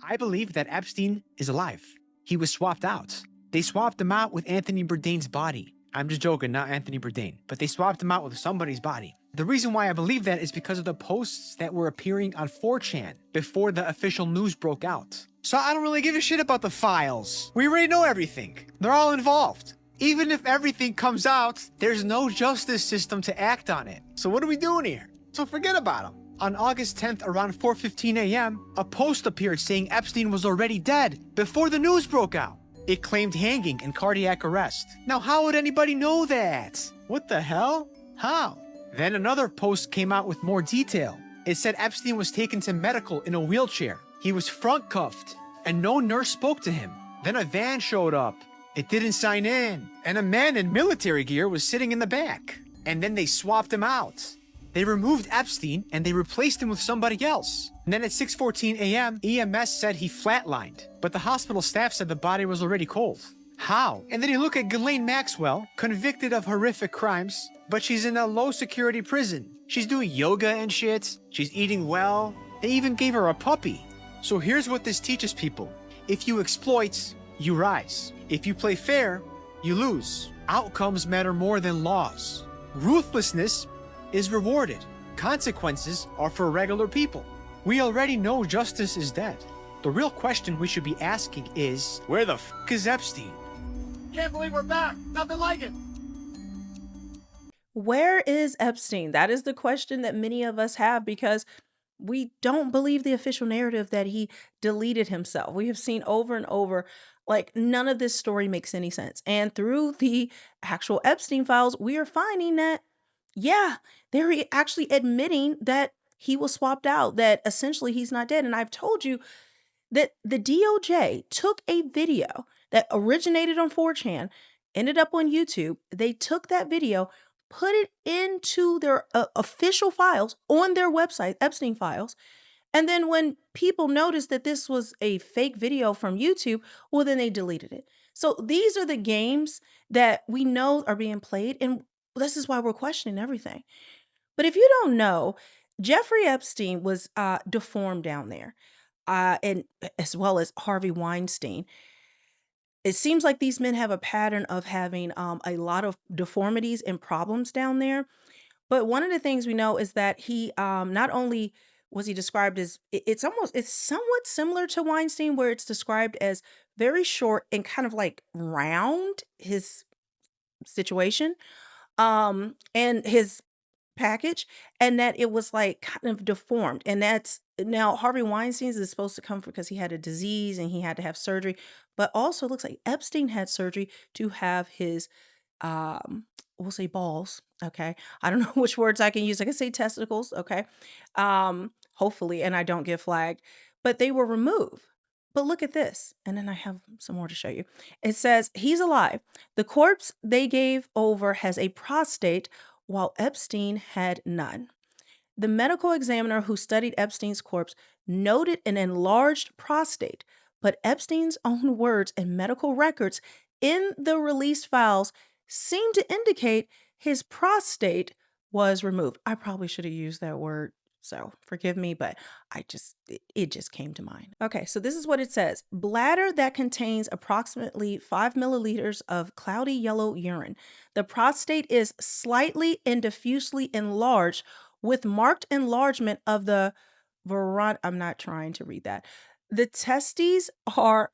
I believe that Epstein is alive. He was swapped out. They swapped him out with Anthony Bourdain's body. I'm just joking, not Anthony Bourdain, but they swapped him out with somebody's body. The reason why I believe that is because of the posts that were appearing on 4chan before the official news broke out. So I don't really give a shit about the files. We already know everything. They're all involved. Even if everything comes out, there's no justice system to act on it. So what are we doing here? So forget about him. On August 10th, around 4:15 a.m., a post appeared saying Epstein was already dead before the news broke out. It claimed hanging and cardiac arrest. Now, how would anybody know that? What the hell? How? Then another post came out with more detail. It said Epstein was taken to medical in a wheelchair. He was front cuffed, and no nurse spoke to him. Then a van showed up. It didn't sign in, and a man in military gear was sitting in the back. And then they swapped him out. They removed Epstein and they replaced him with somebody else. And then at 6:14 a.m., EMS said he flatlined, but the hospital staff said the body was already cold. How? And then you look at Ghislaine Maxwell, convicted of horrific crimes, but she's in a low-security prison. She's doing yoga and shit. She's eating well. They even gave her a puppy. So here's what this teaches people. If you exploit, you rise. If you play fair, you lose. Outcomes matter more than laws. Ruthlessness is rewarded. Consequences are for regular people. We already know justice is dead. The real question we should be asking is, where the f*** is Epstein? Can't believe we're back. Nothing like it. Where is Epstein? That is the question that many of us have because we don't believe the official narrative that he deleted himself. We have seen over and over, like, none of this story makes any sense. And through the actual Epstein files, we are finding that, yeah, they're actually admitting that he was swapped out, that essentially he's not dead. And I've told you that the DOJ took a video that originated on 4chan, ended up on YouTube. They took that video, put it into their official files on their website, Epstein files. And then when people noticed that this was a fake video from YouTube, well, then they deleted it. So these are the games that we know are being played. And this is why we're questioning everything. But if you don't know, Jeffrey Epstein was deformed down there, and as well as Harvey Weinstein. It seems like these men have a pattern of having a lot of deformities and problems down there. But one of the things we know is that he not only was he described as it's somewhat similar to Weinstein, where it's described as very short and kind of like round, his situation, and his package, and that it was like kind of deformed. And that's now Harvey Weinstein's is supposed to come because he had a disease and he had to have surgery, but also looks like Epstein had surgery to have his we'll say balls, okay? I don't know which words I can use. I can say testicles, okay? Hopefully, and I don't get flagged, but they were removed. But look at this. And then I have some more to show you. It says he's alive. The corpse they gave over has a prostate while Epstein had none. The medical examiner who studied Epstein's corpse noted an enlarged prostate, but Epstein's own words and medical records in the released files seem to indicate his prostate was removed. I probably should have used that word, so forgive me, but it just came to mind. Okay, so this is what it says. Bladder that contains approximately 5 milliliters of cloudy yellow urine. The prostate is slightly and diffusely enlarged with marked enlargement of the I'm not trying to read that. The testes are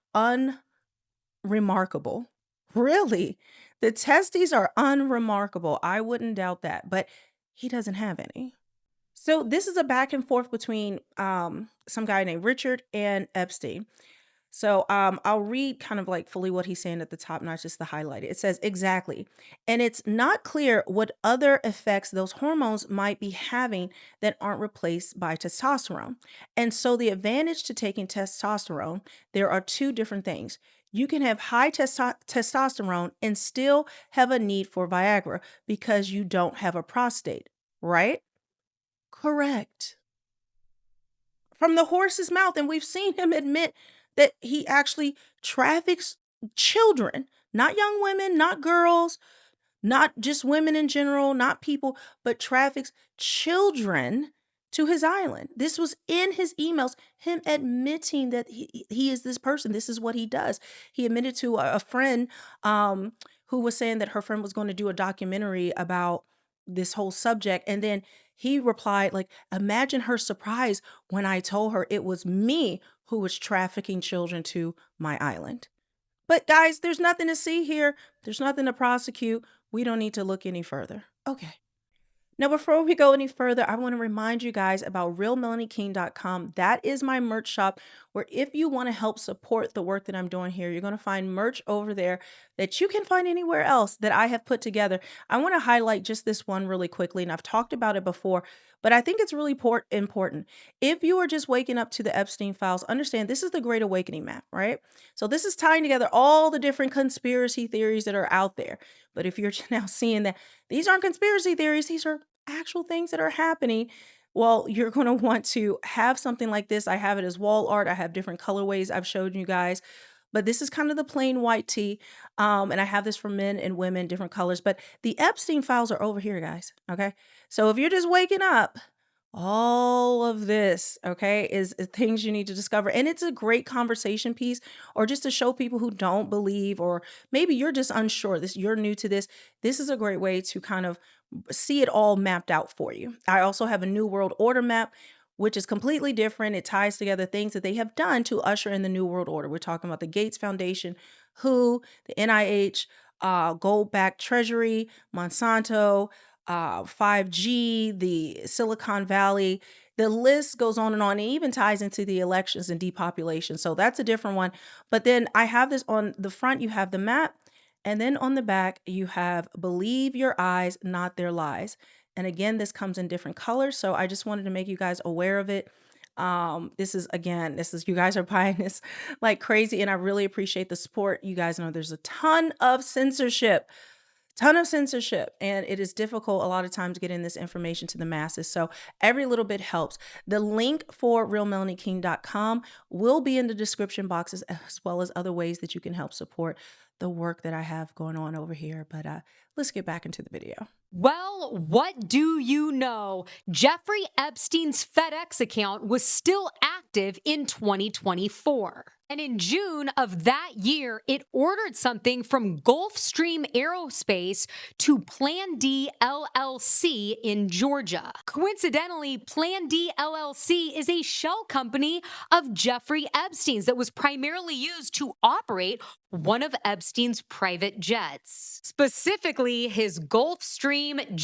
unremarkable. Really? The testes are unremarkable. I wouldn't doubt that, but he doesn't have any. So this is a back and forth between some guy named Richard and Epstein. So I'll read kind of like fully what he's saying at the top, not just the highlighted. It says, exactly. And it's not clear what other effects those hormones might be having that aren't replaced by testosterone. And so the advantage to taking testosterone, there are two different things. You can have high testosterone and still have a need for Viagra because you don't have a prostate, right? Correct. From the horse's mouth. And we've seen him admit that he actually traffics children, not young women, not girls, not just women in general, not people, but traffics children to his island. This was in his emails, him admitting that he is this person. This is what he does. He admitted to a friend who was saying that her friend was going to do a documentary about this whole subject. And then he replied, like, imagine her surprise when I told her it was me who was trafficking children to my island. But guys, there's nothing to see here. There's nothing to prosecute. We don't need to look any further. Okay. Now, before we go any further, I want to remind you guys about realmelanieking.com. That is my merch shop where if you want to help support the work that I'm doing here, you're going to find merch over there that you can find anywhere else that I have put together. I want to highlight just this one really quickly, and I've talked about it before, but I think it's really important. If you are just waking up to the Epstein files, understand this is the Great Awakening map, right? So this is tying together all the different conspiracy theories that are out there. But if you're now seeing that these aren't conspiracy theories, these are actual things that are happening, well, you're going to want to have something like this. I have it as wall art. I have different colorways I've showed you guys, but this is kind of the plain white tee. And I have this for men and women, different colors, but the Epstein files are over here, guys. Okay. So if you're just waking up, all of this, okay, is things you need to discover. And it's a great conversation piece, or just to show people who don't believe, or maybe you're just unsure, you're new to this. This is a great way to kind of see it all mapped out for you. I also have a New World Order map, which is completely different. It ties together things that they have done to usher in the New World Order. We're talking about the Gates Foundation, WHO, the NIH, gold-backed treasury, Monsanto, 5G, the Silicon Valley. The list goes on and on. It even ties into the elections and depopulation. So that's a different one. But then I have this on the front, you have the map. And then on the back, you have believe your eyes, not their lies. And again, this comes in different colors. So I just wanted to make you guys aware of it. This is you guys are buying this like crazy. And I really appreciate the support. You guys know there's a ton of censorship. And it is difficult a lot of times getting this information to the masses. So every little bit helps. The link for realmelanieking.com will be in the description boxes, as well as other ways that you can help support the work that I have going on over here. But let's get back into the video. Well, what do you know? Jeffrey Epstein's FedEx account was still active in 2024. And in June of that year, it ordered something from Gulfstream Aerospace to Plan D LLC in Georgia. Coincidentally, Plan D LLC is a shell company of Jeffrey Epstein's that was primarily used to operate one of Epstein's private jets, specifically his Gulfstream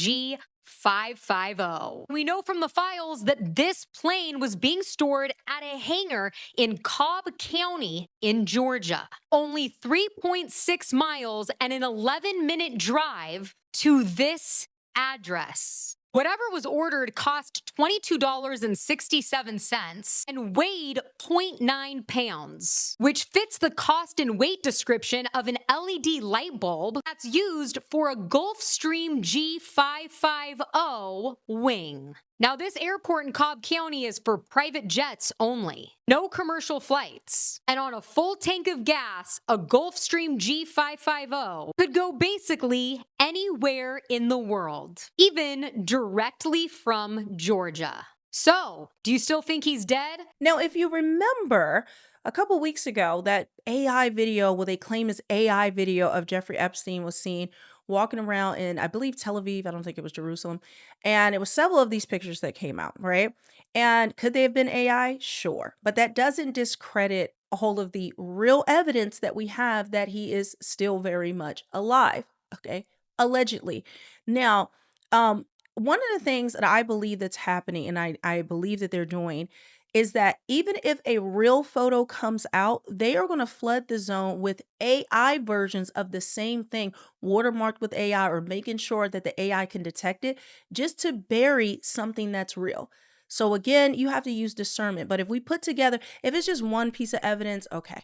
G550. We know from the files that this plane was being stored at a hangar in Cobb County in Georgia, only 3.6 miles and an 11-minute drive to this address. Whatever was ordered cost $22.67 and weighed 0.9 pounds, which fits the cost and weight description of an LED light bulb that's used for a Gulfstream G550 wing. Now, this airport in Cobb County is for private jets only, no commercial flights. And on a full tank of gas, a Gulfstream G550 could go basically anywhere in the world, even directly from Georgia. So, do you still think he's dead? Now, if you remember, a couple weeks ago, that AI video, what they claim is AI video of Jeffrey Epstein was seen walking around in, I believe, Tel Aviv. I don't think it was Jerusalem. And it was several of these pictures that came out, right? And could they have been AI? Sure. But that doesn't discredit all of the real evidence that we have that he is still very much alive, okay? Allegedly. Now, one of the things that I believe that's happening, and I believe that they're doing, is that even if a real photo comes out, they are going to flood the zone with AI versions of the same thing, watermarked with AI, or making sure that the AI can detect it, just to bury something that's real. So again, you have to use discernment. But if we put together, if it's just one piece of evidence, okay,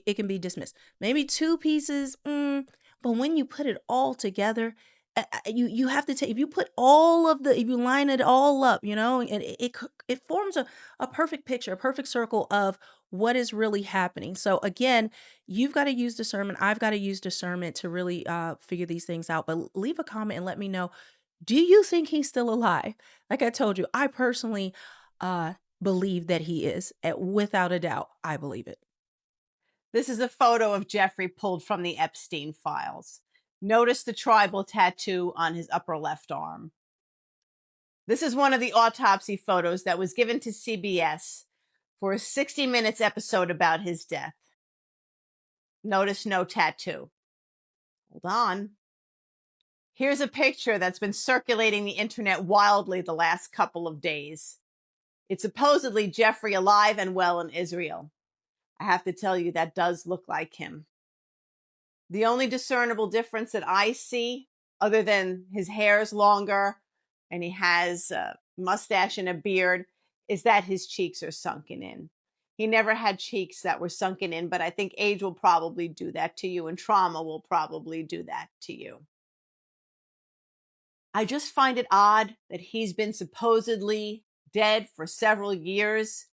it can be dismissed. Maybe two pieces, but when you put it all together, you have to take, if you put all of the, if you line it all up, and it forms a perfect picture, a perfect circle of what is really happening. So again, you've got to use discernment. I've got to use discernment to really figure these things out. But leave a comment and let me know, Do you think he's still alive? Like I told you, I personally believe that he is. Without a doubt, I believe it. This is a photo of Jeffrey pulled from the Epstein files. Notice the tribal tattoo on his upper left arm. This is one of the autopsy photos that was given to CBS for a 60 Minutes episode about his death. Notice no tattoo. Hold on. Here's a picture that's been circulating the internet wildly the last couple of days. It's supposedly Jeffrey alive and well in Israel. I have to tell you, that does look like him. The only discernible difference that I see, other than his hair's longer and he has a mustache and a beard, is that his cheeks are sunken in. He never had cheeks that were sunken in, but I think age will probably do that to you, and trauma will probably do that to you. I just find it odd that he's been supposedly dead for several years,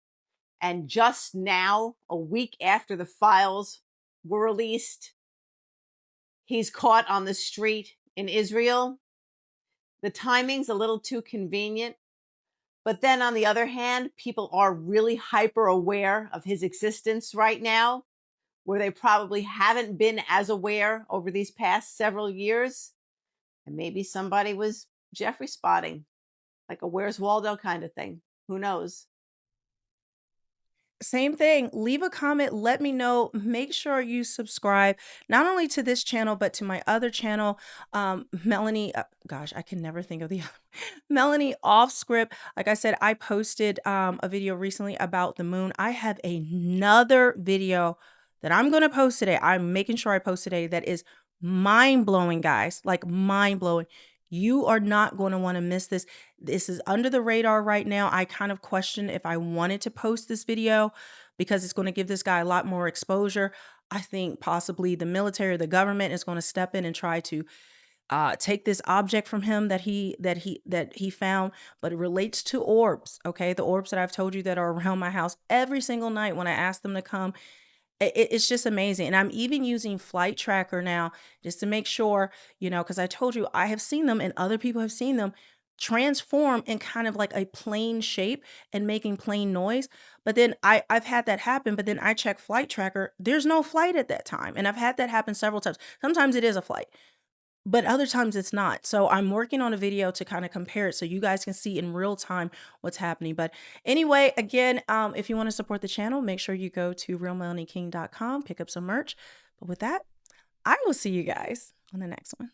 and just now, a week after the files were released, he's caught on the street in Israel. The timing's a little too convenient. But then on the other hand, people are really hyper aware of his existence right now, where they probably haven't been as aware over these past several years. And maybe somebody was Jeffrey spotting, like a Where's Waldo kind of thing. Who knows? Same thing. Leave a comment. Let me know. Make sure you subscribe not only to this channel, but to my other channel, Melanie. Gosh, I can never think of the other. Melanie Off Script. Like I said, I posted a video recently about the moon. I have another video that I'm going to post today. I'm making sure I post today that is mind blowing, guys. Like mind blowing. You are not going to want to miss this. This is under the radar right now. I kind of question if I wanted to post this video because it's going to give this guy a lot more exposure. I think possibly the military or the government is going to step in and try to take this object from him that he found, but it relates to orbs. Okay, the orbs that I've told you that are around my house every single night when I ask them to come. It's just amazing. And I'm even using Flight Tracker now just to make sure, because I told you I have seen them and other people have seen them transform in kind of like a plane shape and making plane noise. But then I've had that happen, but then I check Flight Tracker. There's no flight at that time. And I've had that happen several times. Sometimes it is a flight, but other times it's not. So I'm working on a video to kind of compare it so you guys can see in real time what's happening. But anyway, again, if you want to support the channel, make sure you go to realmelanieking.com, pick up some merch. But with that, I will see you guys on the next one.